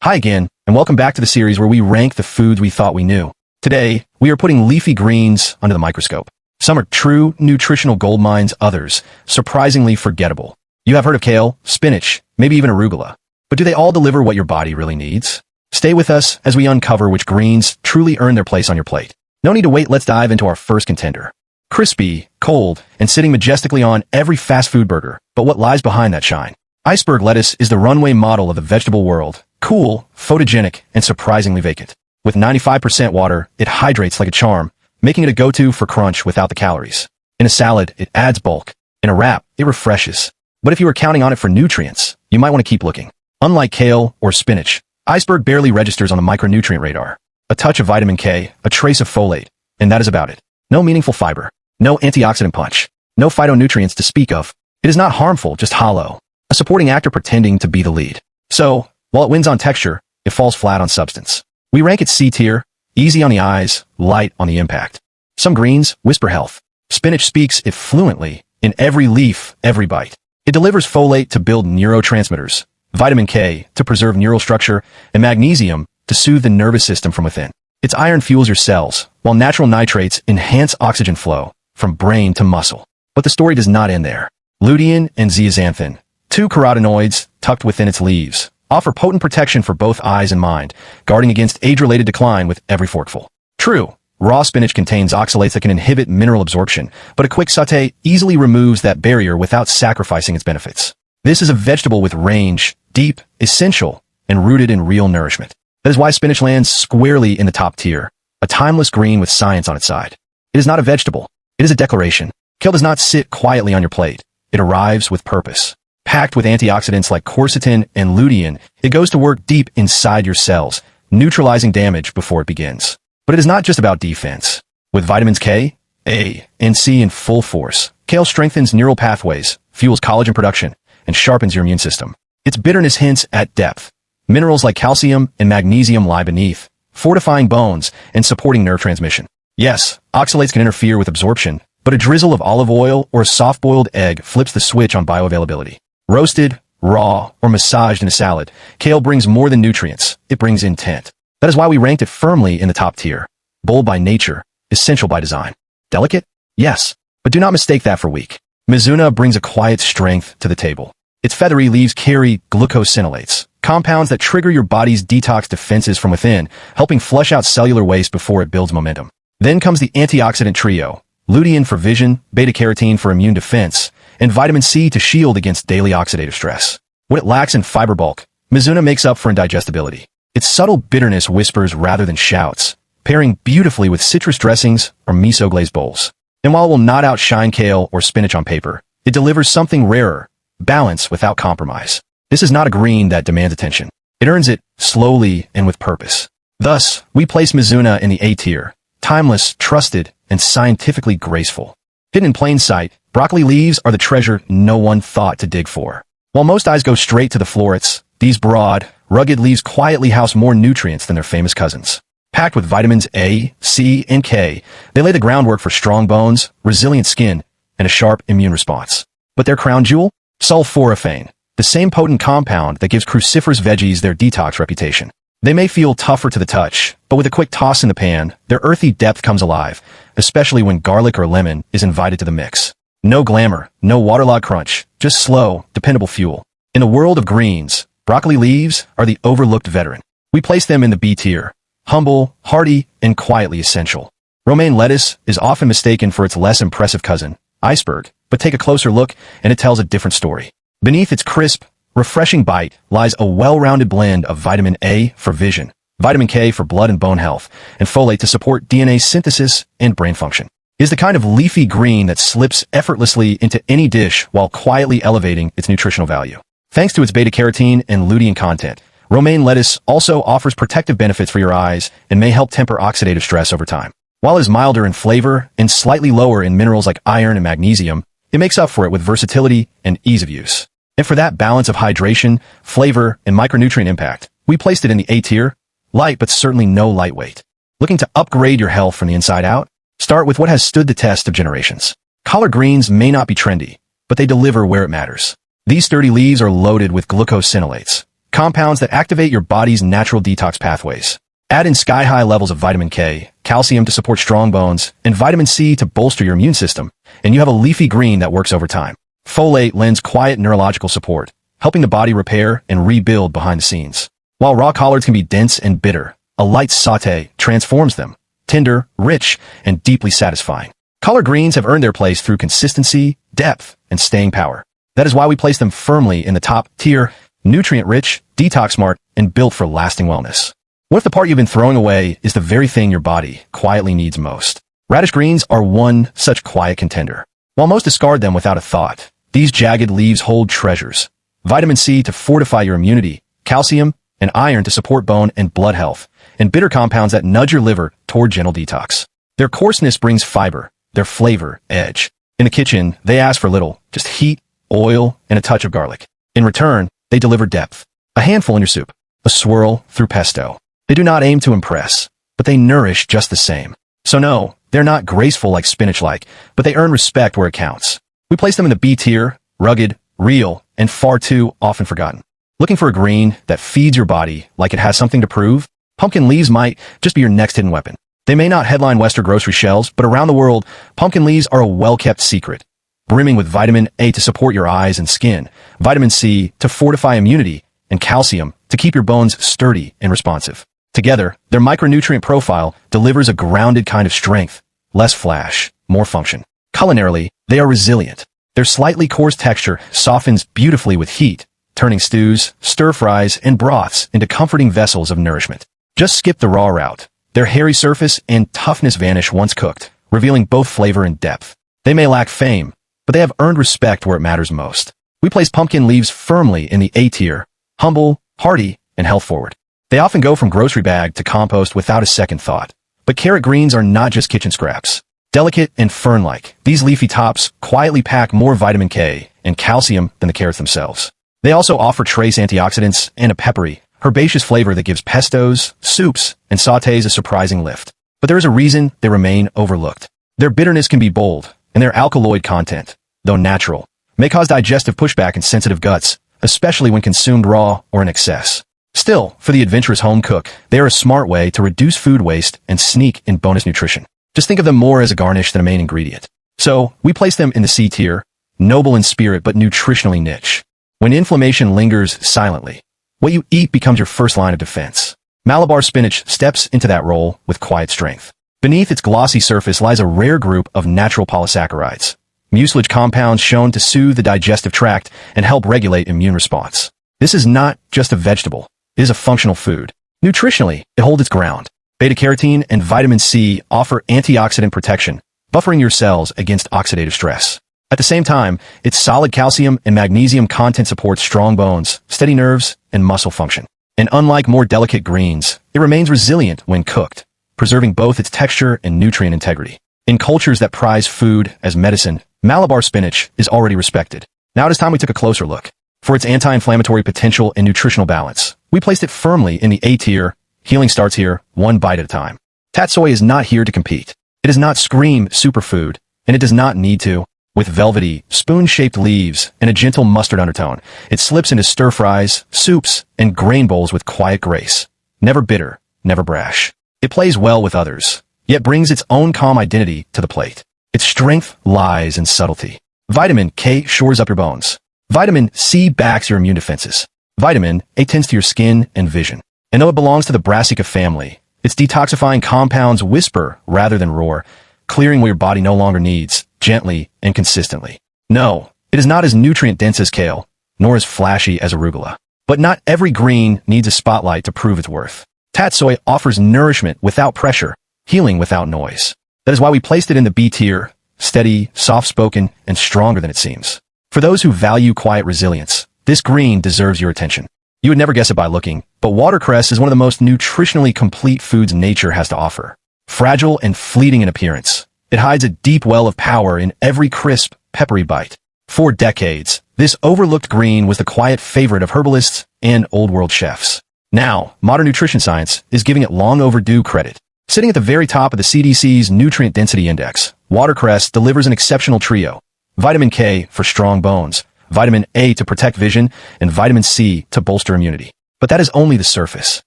Hi again, and welcome back to the series where we rank the foods we thought we knew. Today, we are putting leafy greens under the microscope. Some are true nutritional gold mines, others surprisingly forgettable. You have heard of kale, spinach, maybe even arugula. But do they all deliver what your body really needs? Stay with us as we uncover which greens truly earn their place on your plate. No need to wait, let's dive into our first contender. Crispy, cold, and sitting majestically on every fast food burger. But what lies behind that shine? Iceberg lettuce is the runway model of the vegetable world. Cool, photogenic, and surprisingly vacant. With 95% water, it hydrates like a charm, making it a go-to for crunch without the calories. In a salad, it adds bulk. In a wrap, it refreshes. But if you were counting on it for nutrients, you might want to keep looking. Unlike kale or spinach, iceberg barely registers on the micronutrient radar. A touch of vitamin K, a trace of folate, and that is about it. No meaningful fiber, no antioxidant punch, no phytonutrients to speak of. It is not harmful, just hollow. A supporting actor pretending to be the lead. So, while it wins on texture, it falls flat on substance. We rank it C tier, easy on the eyes, light on the impact. Some greens whisper health. Spinach speaks it fluently, in every leaf, every bite. It delivers folate to build neurotransmitters, vitamin K to preserve neural structure, and magnesium to soothe the nervous system from within. Its iron fuels your cells, while natural nitrates enhance oxygen flow from brain to muscle. But the story does not end there. Lutein and zeaxanthin, two carotenoids tucked within its leaves, offer potent protection for both eyes and mind, guarding against age-related decline with every forkful. True, raw spinach contains oxalates that can inhibit mineral absorption, but a quick sauté easily removes that barrier without sacrificing its benefits. This is a vegetable with range, deep, essential, and rooted in real nourishment. That is why spinach lands squarely in the top tier, a timeless green with science on its side. It is not a vegetable. It is a declaration. Kale does not sit quietly on your plate. It arrives with purpose. Packed with antioxidants like quercetin and lutein, it goes to work deep inside your cells, neutralizing damage before it begins. But it is not just about defense. With vitamins K, A, and C in full force, kale strengthens neural pathways, fuels collagen production, and sharpens your immune system. Its bitterness hints at depth. Minerals like calcium and magnesium lie beneath, fortifying bones and supporting nerve transmission. Yes, oxalates can interfere with absorption, but a drizzle of olive oil or a soft-boiled egg flips the switch on bioavailability. Roasted, raw, or massaged in a salad, kale brings more than nutrients, it brings intent. That is why we ranked it firmly in the top tier. Bold by nature, essential by design. Delicate? Yes, but do not mistake that for weak. Mizuna brings a quiet strength to the table. Its feathery leaves carry glucosinolates, compounds that trigger your body's detox defenses from within, helping flush out cellular waste before it builds momentum. Then comes the antioxidant trio, lutein for vision, beta-carotene for immune defense, and vitamin C to shield against daily oxidative stress. What it lacks in fiber bulk, Mizuna makes up for in digestibility. Its subtle bitterness whispers rather than shouts, pairing beautifully with citrus dressings or miso-glazed bowls. And while it will not outshine kale or spinach on paper, it delivers something rarer, balance without compromise. This is not a green that demands attention. It earns it slowly and with purpose. Thus, we place Mizuna in the A tier, timeless, trusted, and scientifically graceful. Hidden in plain sight, broccoli leaves are the treasure no one thought to dig for. While most eyes go straight to the florets, these broad, rugged leaves quietly house more nutrients than their famous cousins. Packed with vitamins A, C, and K, they lay the groundwork for strong bones, resilient skin, and a sharp immune response. But their crown jewel? Sulforaphane, the same potent compound that gives cruciferous veggies their detox reputation. They may feel tougher to the touch, but with a quick toss in the pan, their earthy depth comes alive, especially when garlic or lemon is invited to the mix. No glamour, no waterlogged crunch, just slow, dependable fuel. In the world of greens, broccoli leaves are the overlooked veteran. We place them in the B tier, humble, hearty, and quietly essential. Romaine lettuce is often mistaken for its less impressive cousin, iceberg, but take a closer look and it tells a different story. Beneath its crisp, refreshing bite lies a well-rounded blend of vitamin A for vision, vitamin K for blood and bone health, and folate to support DNA synthesis and brain function. It is the kind of leafy green that slips effortlessly into any dish while quietly elevating its nutritional value. Thanks to its beta-carotene and lutein content, romaine lettuce also offers protective benefits for your eyes and may help temper oxidative stress over time. While it is milder in flavor and slightly lower in minerals like iron and magnesium, it makes up for it with versatility and ease of use. And for that balance of hydration, flavor, and micronutrient impact, we placed it in the A tier, light but certainly no lightweight. Looking to upgrade your health from the inside out? Start with what has stood the test of generations. Collard greens may not be trendy, but they deliver where it matters. These sturdy leaves are loaded with glucosinolates, compounds that activate your body's natural detox pathways. Add in sky-high levels of vitamin K, calcium to support strong bones, and vitamin C to bolster your immune system, and you have a leafy green that works over time. Folate lends quiet neurological support, helping the body repair and rebuild behind the scenes. While raw collards can be dense and bitter, a light sauté transforms them, tender, rich, and deeply satisfying. Collard greens have earned their place through consistency, depth, and staying power. That is why we place them firmly in the top tier, nutrient-rich, detox-smart, and built for lasting wellness. What if the part you've been throwing away is the very thing your body quietly needs most? Radish greens are one such quiet contender. While most discard them without a thought, these jagged leaves hold treasures. Vitamin C to fortify your immunity, calcium and iron to support bone and blood health, and bitter compounds that nudge your liver toward gentle detox. Their coarseness brings fiber, their flavor, edge. In the kitchen, they ask for little, just heat, oil, and a touch of garlic. In return, they deliver depth. A handful in your soup, a swirl through pesto. They do not aim to impress, but they nourish just the same. So no, they're not graceful like spinach-like, but they earn respect where it counts. We place them in the B tier, rugged, real, and far too often forgotten. Looking for a green that feeds your body like it has something to prove? Pumpkin leaves might just be your next hidden weapon. They may not headline Western grocery shelves, but around the world, pumpkin leaves are a well-kept secret. Brimming with vitamin A to support your eyes and skin, vitamin C to fortify immunity, and calcium to keep your bones sturdy and responsive. Together, their micronutrient profile delivers a grounded kind of strength, less flash, more function. Culinarily, they are resilient. Their slightly coarse texture softens beautifully with heat, turning stews, stir-fries, and broths into comforting vessels of nourishment. Just skip the raw route. Their hairy surface and toughness vanish once cooked, revealing both flavor and depth. They may lack fame, but they have earned respect where it matters most. We place pumpkin leaves firmly in the A tier, humble, hearty, and health-forward. They often go from grocery bag to compost without a second thought. But carrot greens are not just kitchen scraps. Delicate and fern-like, these leafy tops quietly pack more vitamin K and calcium than the carrots themselves. They also offer trace antioxidants and a peppery, herbaceous flavor that gives pestos, soups, and sautés a surprising lift. But there is a reason they remain overlooked. Their bitterness can be bold, and their alkaloid content, though natural, may cause digestive pushback in sensitive guts, especially when consumed raw or in excess. Still, for the adventurous home cook, they are a smart way to reduce food waste and sneak in bonus nutrition. Just think of them more as a garnish than a main ingredient. So, we place them in the C tier, noble in spirit but nutritionally niche. When inflammation lingers silently, what you eat becomes your first line of defense. Malabar spinach steps into that role with quiet strength. Beneath its glossy surface lies a rare group of natural polysaccharides, mucilage compounds shown to soothe the digestive tract and help regulate immune response. This is not just a vegetable. It is a functional food. Nutritionally, it holds its ground. Beta-carotene and vitamin C offer antioxidant protection, buffering your cells against oxidative stress. At the same time, its solid calcium and magnesium content supports strong bones, steady nerves, and muscle function. And unlike more delicate greens, it remains resilient when cooked, preserving both its texture and nutrient integrity. In cultures that prize food as medicine, Malabar spinach is already respected. Now it is time we took a closer look. For its anti-inflammatory potential and nutritional balance, we placed it firmly in the A tier. Healing starts here, one bite at a time. Tatsoi is not here to compete. It does not scream superfood, and it does not need to. With velvety, spoon-shaped leaves and a gentle mustard undertone, it slips into stir-fries, soups, and grain bowls with quiet grace. Never bitter, never brash. It plays well with others, yet brings its own calm identity to the plate. Its strength lies in subtlety. Vitamin K shores up your bones. Vitamin C backs your immune defenses. Vitamin A tends to your skin and vision. And though it belongs to the brassica family, its detoxifying compounds whisper rather than roar, clearing what your body no longer needs, gently and consistently. No, it is not as nutrient-dense as kale, nor as flashy as arugula. But not every green needs a spotlight to prove its worth. Tatsoi offers nourishment without pressure, healing without noise. That is why we placed it in the B tier, steady, soft-spoken, and stronger than it seems. For those who value quiet resilience, this green deserves your attention. You would never guess it by looking, but watercress is one of the most nutritionally complete foods nature has to offer. Fragile and fleeting in appearance, it hides a deep well of power in every crisp, peppery bite. For decades, this overlooked green was the quiet favorite of herbalists and old-world chefs. Now, modern nutrition science is giving it long overdue credit. Sitting at the very top of the CDC's Nutrient Density Index, watercress delivers an exceptional trio. Vitamin K for strong bones, vitamin A to protect vision, and vitamin C to bolster immunity. But that is only the surface.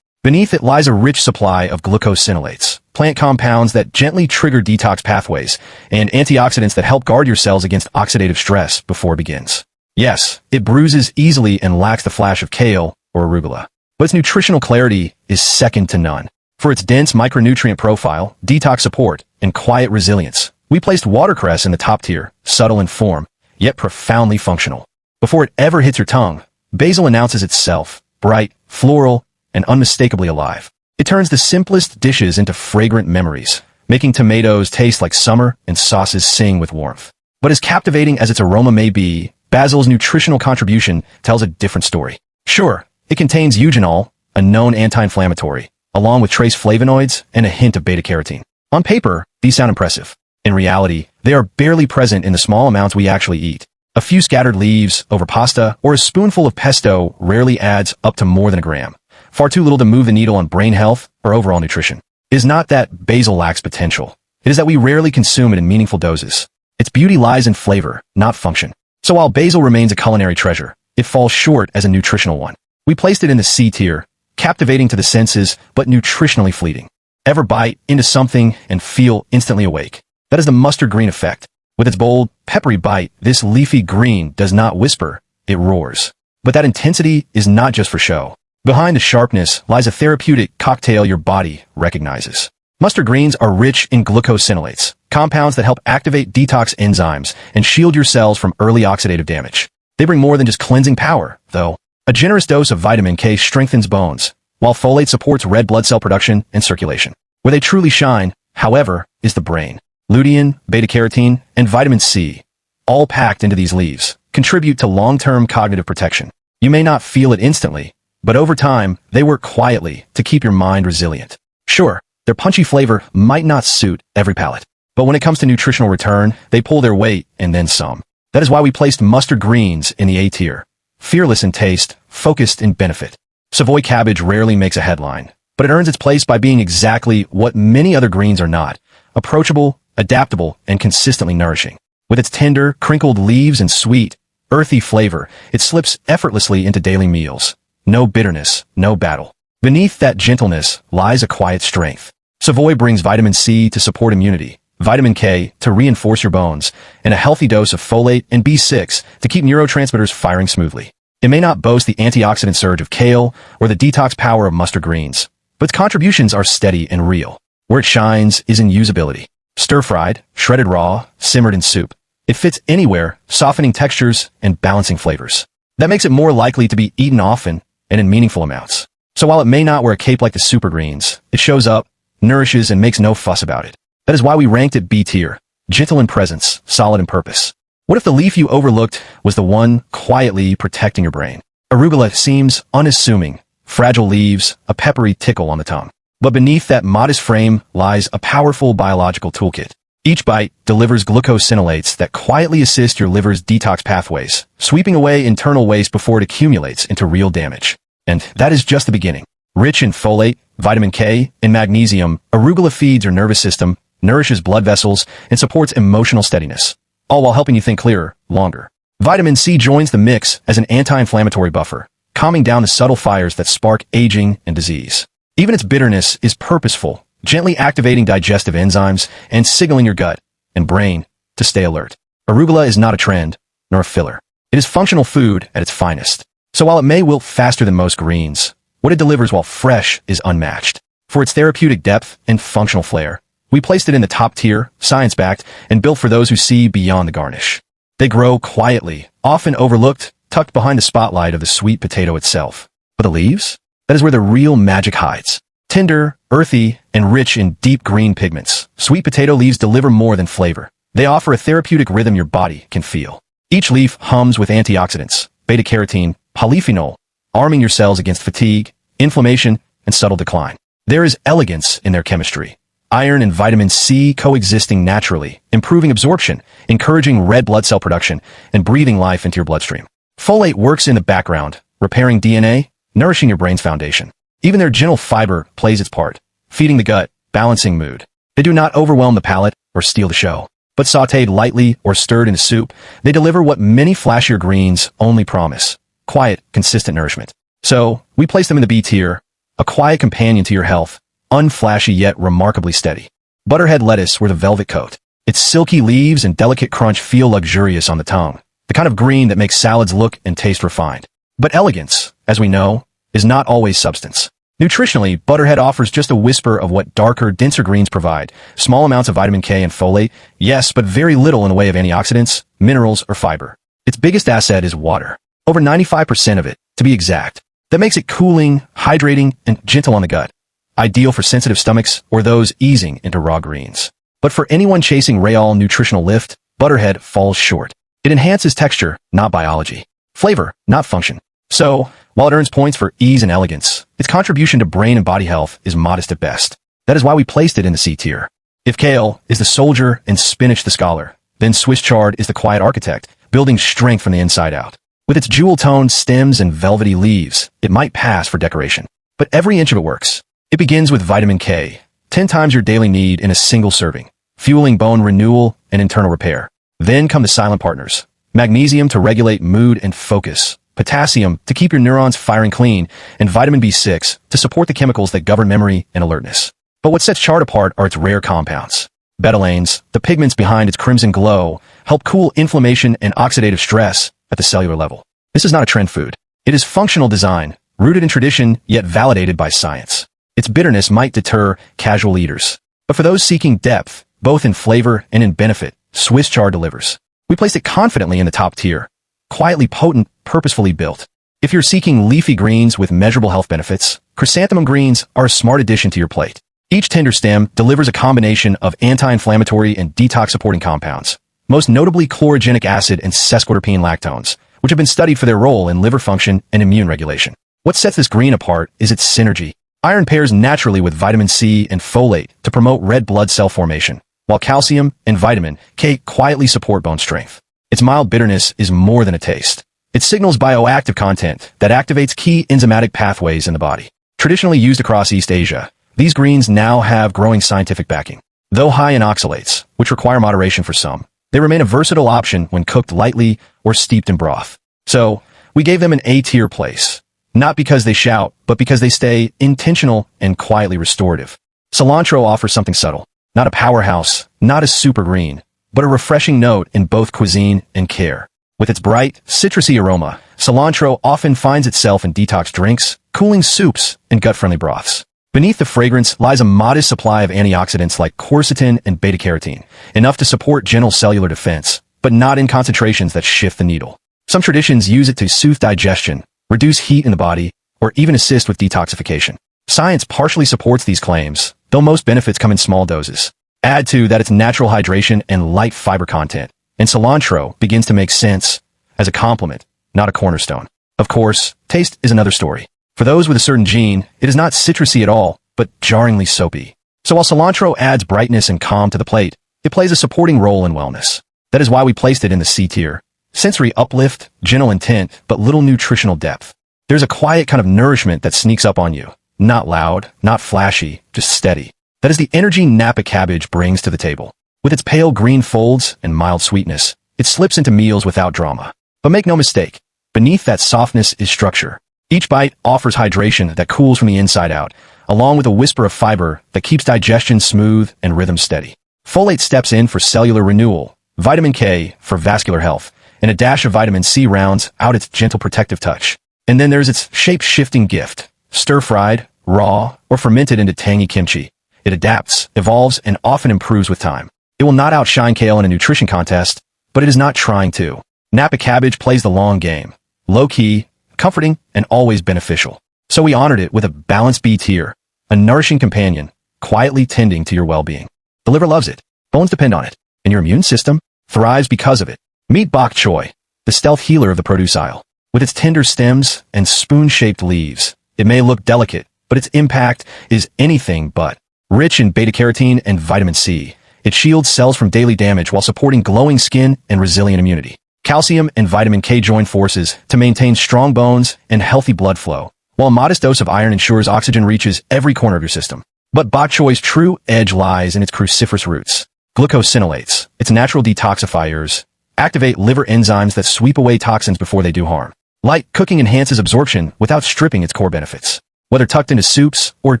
Beneath it lies a rich supply of glucosinolates, plant compounds that gently trigger detox pathways, and antioxidants that help guard your cells against oxidative stress before it begins. Yes, it bruises easily and lacks the flash of kale or arugula. But its nutritional clarity is second to none. For its dense micronutrient profile, detox support, and quiet resilience, we placed watercress in the top tier, subtle in form, yet profoundly functional. Before it ever hits your tongue, basil announces itself, bright, floral, and unmistakably alive. It turns the simplest dishes into fragrant memories, making tomatoes taste like summer and sauces sing with warmth. But as captivating as its aroma may be, basil's nutritional contribution tells a different story. Sure, it contains eugenol, a known anti-inflammatory, along with trace flavonoids and a hint of beta-carotene. On paper, these sound impressive. In reality, they are barely present in the small amounts we actually eat. A few scattered leaves over pasta or a spoonful of pesto rarely adds up to more than a gram. Far too little to move the needle on brain health or overall nutrition. It is not that basil lacks potential. It is that we rarely consume it in meaningful doses. Its beauty lies in flavor, not function. So while basil remains a culinary treasure, it falls short as a nutritional one. We placed it in the C tier, captivating to the senses, but nutritionally fleeting. Ever bite into something and feel instantly awake? That is the mustard green effect. With its bold, peppery bite, this leafy green does not whisper, it roars. But that intensity is not just for show. Behind the sharpness lies a therapeutic cocktail your body recognizes. Mustard greens are rich in glucosinolates, compounds that help activate detox enzymes and shield your cells from early oxidative damage. They bring more than just cleansing power, though. A generous dose of vitamin K strengthens bones, while folate supports red blood cell production and circulation. Where they truly shine, however, is the brain. Lutein, beta-carotene, and vitamin C, all packed into these leaves, contribute to long-term cognitive protection. You may not feel it instantly, but over time, they work quietly to keep your mind resilient. Sure, their punchy flavor might not suit every palate, but when it comes to nutritional return, they pull their weight and then some. That is why we placed mustard greens in the A tier. Fearless in taste, focused in benefit. Savoy cabbage rarely makes a headline, but it earns its place by being exactly what many other greens are not: approachable, adaptable, and consistently nourishing. With its tender, crinkled leaves and sweet, earthy flavor, it slips effortlessly into daily meals. No bitterness, no battle. Beneath that gentleness lies a quiet strength. Savoy brings vitamin C to support immunity, vitamin K to reinforce your bones, and a healthy dose of folate and B6 to keep neurotransmitters firing smoothly. It may not boast the antioxidant surge of kale or the detox power of mustard greens, but its contributions are steady and real. Where it shines is in usability. Stir-fried, shredded raw, simmered in soup. It fits anywhere, softening textures and balancing flavors. That makes it more likely to be eaten often and in meaningful amounts. So while it may not wear a cape like the super greens, it shows up, nourishes, and makes no fuss about it. That is why we ranked it B tier. Gentle in presence, solid in purpose. What if the leaf you overlooked was the one quietly protecting your brain? Arugula seems unassuming, fragile leaves, a peppery tickle on the tongue. But beneath that modest frame lies a powerful biological toolkit. Each bite delivers glucosinolates that quietly assist your liver's detox pathways, sweeping away internal waste before it accumulates into real damage. And that is just the beginning. Rich in folate, vitamin K, and magnesium, arugula feeds your nervous system, nourishes blood vessels, and supports emotional steadiness, all while helping you think clearer, longer. Vitamin C joins the mix as an anti-inflammatory buffer, calming down the subtle fires that spark aging and disease. Even its bitterness is purposeful, gently activating digestive enzymes and signaling your gut and brain to stay alert. Arugula is not a trend, nor a filler. It is functional food at its finest. So while it may wilt faster than most greens, what it delivers while fresh is unmatched. For its therapeutic depth and functional flair, we placed it in the top tier, science-backed, and built for those who see beyond the garnish. They grow quietly, often overlooked, tucked behind the spotlight of the sweet potato itself. But the leaves? That is where the real magic hides. Tender, earthy, and rich in deep green pigments, sweet potato leaves deliver more than flavor. They offer a therapeutic rhythm your body can feel. Each leaf hums with antioxidants, beta-carotene, polyphenol, arming your cells against fatigue, inflammation, and subtle decline. There is elegance in their chemistry. Iron and vitamin C coexisting naturally, improving absorption, encouraging red blood cell production, and breathing life into your bloodstream. Folate works in the background, repairing DNA, nourishing your brain's foundation. Even their gentle fiber plays its part, feeding the gut, balancing mood. They do not overwhelm the palate or steal the show. But sautéed lightly or stirred in a soup, they deliver what many flashier greens only promise: quiet, consistent nourishment. So, we place them in the B tier, a quiet companion to your health, unflashy yet remarkably steady. Butterhead lettuce with a velvet coat. Its silky leaves and delicate crunch feel luxurious on the tongue, the kind of green that makes salads look and taste refined. But elegance, as we know, is not always substance. Nutritionally, Butterhead offers just a whisper of what darker, denser greens provide. Small amounts of vitamin K and folate, yes, but very little in the way of antioxidants, minerals, or fiber. Its biggest asset is water. Over 95% of it, to be exact. That makes it cooling, hydrating, and gentle on the gut. Ideal for sensitive stomachs or those easing into raw greens. But for anyone chasing real nutritional lift, Butterhead falls short. It enhances texture, not biology. Flavor, not function. So, while it earns points for ease and elegance, its contribution to brain and body health is modest at best. That is why we placed it in the C tier. If Kale is the soldier and spinach the scholar, then Swiss chard is the quiet architect, building strength from the inside out. With its jewel-toned stems and velvety leaves, it might pass for decoration. But every inch of it works. It begins with vitamin K, 10 times your daily need in a single serving, fueling bone renewal and internal repair. Then come the silent partners. Magnesium to regulate mood and focus, potassium to keep your neurons firing clean, and vitamin B6 to support the chemicals that govern memory and alertness. But what sets Chard apart are its rare compounds. Betalains, the pigments behind its crimson glow, help cool inflammation and oxidative stress at the cellular level. This is not a trend food. It is functional design, rooted in tradition, yet validated by science. Its bitterness might deter casual eaters. But for those seeking depth, both in flavor and in benefit, Swiss chard delivers. We placed it confidently in the top tier. Quietly potent, purposefully built. If you're seeking leafy greens with measurable health benefits, Chrysanthemum Greens are a smart addition to your plate. Each tender stem delivers a combination of anti-inflammatory and detox-supporting compounds, most notably chlorogenic acid and sesquiterpene lactones, which have been studied for their role in liver function and immune regulation. What sets this green apart is its synergy. Iron pairs naturally with vitamin C and folate to promote red blood cell formation, while calcium and vitamin K quietly support bone strength. Its mild bitterness is more than a taste. It signals bioactive content that activates key enzymatic pathways in the body. Traditionally used across East Asia, these greens now have growing scientific backing. Though high in oxalates, which require moderation for some, they remain a versatile option when cooked lightly or steeped in broth. So, we gave them an A-tier place. Not because they shout, but because they stay intentional and quietly restorative. Cilantro offers something subtle. Not a powerhouse, not a super green, but a refreshing note in both cuisine and care. With its bright, citrusy aroma, cilantro often finds itself in detox drinks, cooling soups, and gut-friendly broths. Beneath the fragrance lies a modest supply of antioxidants like quercetin and beta-carotene, enough to support gentle cellular defense, but not in concentrations that shift the needle. Some traditions use it to soothe digestion, reduce heat in the body, or even assist with detoxification. Science partially supports these claims, though most benefits come in small doses. Add to that its natural hydration and light fiber content, and cilantro begins to make sense as a complement, not a cornerstone. Of course, taste is another story. For those with a certain gene, it is not citrusy at all, but jarringly soapy. So while cilantro adds brightness and calm to the plate, it plays a supporting role in wellness. That is why we placed it in the C tier. Sensory uplift, gentle intent, but little nutritional depth. There's a quiet kind of nourishment that sneaks up on you. Not loud, not flashy, just steady. That is the energy Napa Cabbage brings to the table. With its pale green folds and mild sweetness, it slips into meals without drama. But make no mistake, beneath that softness is structure. Each bite offers hydration that cools from the inside out, along with a whisper of fiber that keeps digestion smooth and rhythm steady. Folate steps in for cellular renewal, vitamin K for vascular health, and a dash of vitamin C rounds out its gentle protective touch. And then there's its shape-shifting gift. Stir-fried, raw, or fermented into tangy kimchi. It adapts, evolves, and often improves with time. It will not outshine kale in a nutrition contest, but it is not trying to. Napa Cabbage plays the long game. Low-key, comforting, and always beneficial. So we honored it with a balanced B tier, a nourishing companion, quietly tending to your well-being. The liver loves it. Bones depend on it. And your immune system thrives because of it. Meet Bok Choy, the stealth healer of the produce aisle. With its tender stems and spoon-shaped leaves, it may look delicate, but its impact is anything but. Rich in beta-carotene and vitamin C, it shields cells from daily damage while supporting glowing skin and resilient immunity. Calcium and vitamin K join forces to maintain strong bones and healthy blood flow, while a modest dose of iron ensures oxygen reaches every corner of your system. But Bok Choy's true edge lies in its cruciferous roots. Glucosinolates, its natural detoxifiers, activate liver enzymes that sweep away toxins before they do harm. Light cooking enhances absorption without stripping its core benefits. Whether tucked into soups or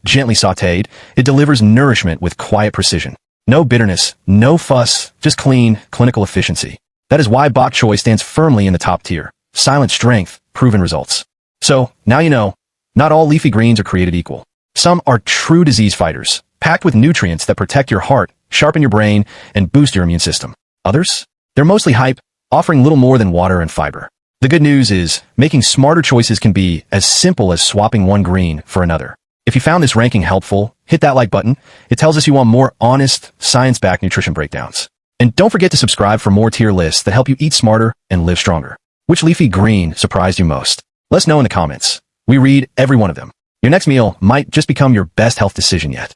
gently sautéed, it delivers nourishment with quiet precision. No bitterness, no fuss, just clean, clinical efficiency. That is why Bok Choy stands firmly in the top tier. Silent strength, proven results. So, now you know, not all leafy greens are created equal. Some are true disease fighters, packed with nutrients that protect your heart, sharpen your brain, and boost your immune system. Others? They're mostly hype, offering little more than water and fiber. The good news is, making smarter choices can be as simple as swapping one green for another. If you found this ranking helpful, hit that like button. It tells us you want more honest, science-backed nutrition breakdowns. And don't forget to subscribe for more tier lists that help you eat smarter and live stronger. Which leafy green surprised you most? Let us know in the comments. We read every one of them. Your next meal might just become your best health decision yet.